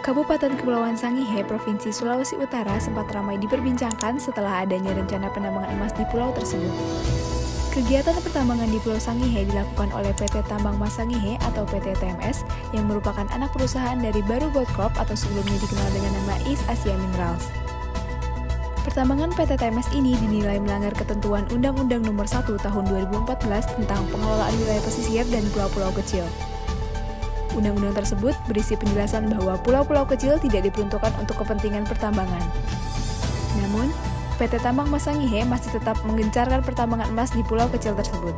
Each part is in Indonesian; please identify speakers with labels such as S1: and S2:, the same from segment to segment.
S1: Kabupaten Kepulauan Sangihe, Provinsi Sulawesi Utara sempat ramai diperbincangkan setelah adanya rencana penambangan emas di pulau tersebut. Kegiatan pertambangan di Pulau Sangihe dilakukan oleh PT Tambang Mas Sangihe atau PT TMS yang merupakan anak perusahaan dari Baru Gold Corp atau sebelumnya dikenal dengan nama East Asia Minerals. Pertambangan PT TMS ini dinilai melanggar ketentuan Undang-Undang Nomor 1 Tahun 2014 tentang pengelolaan wilayah pesisir dan pulau-pulau kecil. Undang-undang tersebut berisi penjelasan bahwa pulau-pulau kecil tidak diperuntukkan untuk kepentingan pertambangan. Namun, PT Tambang Mas Sangihe masih tetap menggencarkan pertambangan emas di pulau kecil tersebut.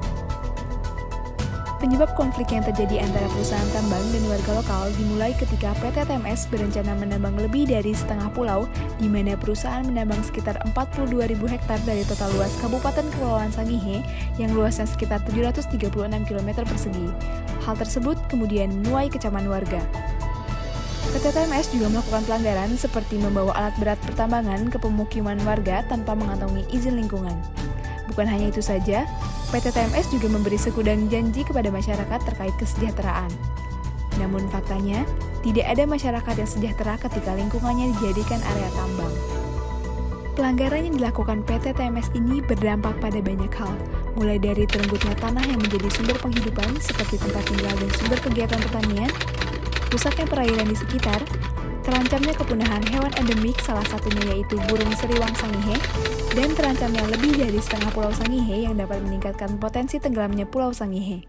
S1: Penyebab konflik yang terjadi antara perusahaan tambang dan warga lokal dimulai ketika PT TMS berencana menambang lebih dari setengah pulau, di mana perusahaan menambang sekitar 42.000 hektar dari total luas Kabupaten Kepulauan Sangihe yang luasnya sekitar 736 km persegi. Hal tersebut kemudian menuai kecaman warga. PT TMS juga melakukan pelanggaran seperti membawa alat berat pertambangan ke pemukiman warga tanpa mengantongi izin lingkungan. Bukan hanya itu saja, PT TMS juga memberi segudang janji kepada masyarakat terkait kesejahteraan. Namun faktanya, tidak ada masyarakat yang sejahtera ketika lingkungannya dijadikan area tambang. Pelanggaran yang dilakukan PT TMS ini berdampak pada banyak hal, mulai dari terenggutnya tanah yang menjadi sumber penghidupan seperti tempat tinggal dan sumber kegiatan pertanian, rusaknya perairan di sekitar, terancamnya kepunahan hewan endemik salah satunya yaitu burung seriwang Sangihe, dan terancamnya lebih dari setengah pulau Sangihe yang dapat meningkatkan potensi tenggelamnya pulau Sangihe.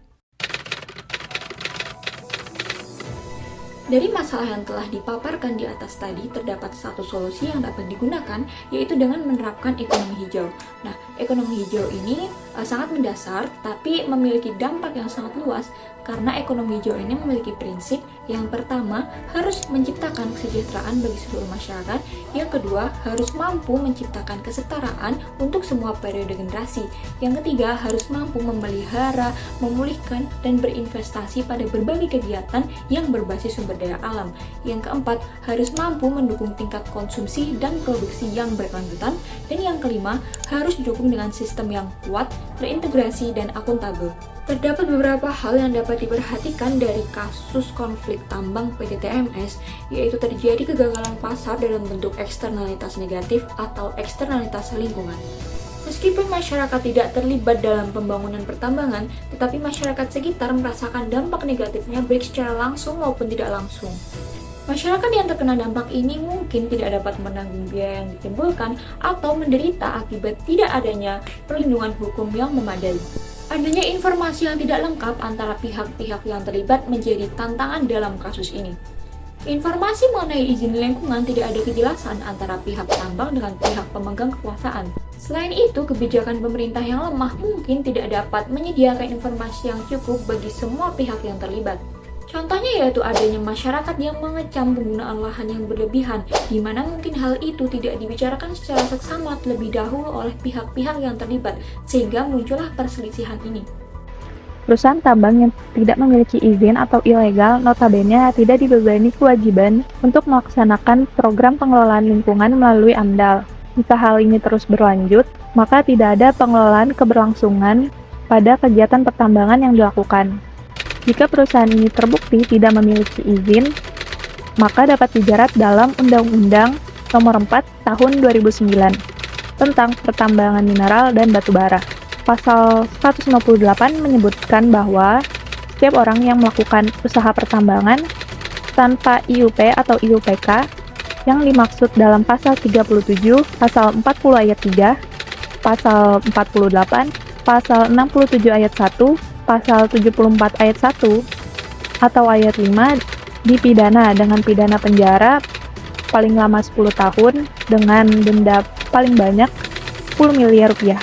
S2: Dari masalah yang telah dipaparkan di atas tadi, terdapat satu solusi yang dapat digunakan, yaitu dengan menerapkan ekonomi hijau. Nah, ekonomi hijau ini sangat mendasar, tapi memiliki dampak yang sangat luas, karena ekonomi hijau ini memiliki prinsip yang pertama, harus menciptakan kesejahteraan bagi seluruh masyarakat, yang kedua, harus mampu menciptakan kesetaraan untuk semua periode generasi, yang ketiga, harus mampu memelihara, memulihkan, dan berinvestasi pada berbagai kegiatan yang berbasis sumber daya alam. Yang keempat, harus mampu mendukung tingkat konsumsi dan produksi yang berkelanjutan. Dan yang kelima, harus didukung dengan sistem yang kuat, terintegrasi, dan akuntabel. Terdapat beberapa hal yang dapat diperhatikan dari kasus konflik tambang PT TMS, yaitu terjadi kegagalan pasar dalam bentuk eksternalitas negatif atau eksternalitas lingkungan. Meskipun masyarakat tidak terlibat dalam pembangunan pertambangan, tetapi masyarakat sekitar merasakan dampak negatifnya baik secara langsung maupun tidak langsung. Masyarakat yang terkena dampak ini mungkin tidak dapat menanggung biaya yang ditimbulkan atau menderita akibat tidak adanya perlindungan hukum yang memadai. Adanya informasi yang tidak lengkap antara pihak-pihak yang terlibat menjadi tantangan dalam kasus ini. Informasi mengenai izin lingkungan tidak ada kejelasan antara pihak tambang dengan pihak pemegang kekuasaan. Selain itu, kebijakan pemerintah yang lemah mungkin tidak dapat menyediakan informasi yang cukup bagi semua pihak yang terlibat. Contohnya yaitu adanya masyarakat yang mengecam penggunaan lahan yang berlebihan, di mana mungkin hal itu tidak dibicarakan secara seksama terlebih dahulu oleh pihak-pihak yang terlibat, sehingga muncullah perselisihan ini.
S3: Perusahaan tambang yang tidak memiliki izin atau ilegal notabene tidak dibebani kewajiban untuk melaksanakan program pengelolaan lingkungan melalui AMDAL. Jika hal ini terus berlanjut, maka tidak ada pengelolaan keberlangsungan pada kegiatan pertambangan yang dilakukan. Jika perusahaan ini terbukti tidak memiliki izin, maka dapat dijerat dalam Undang-Undang Nomor 4 Tahun 2009 tentang pertambangan mineral dan batu bara. Pasal 158 menyebutkan bahwa setiap orang yang melakukan usaha pertambangan tanpa IUP atau IUPK yang dimaksud dalam pasal 37, pasal 40 ayat 3, pasal 48, pasal 67 ayat 1, pasal 74 ayat 1 atau ayat 5 dipidana dengan pidana penjara paling lama 10 tahun dengan denda paling banyak 10 miliar rupiah.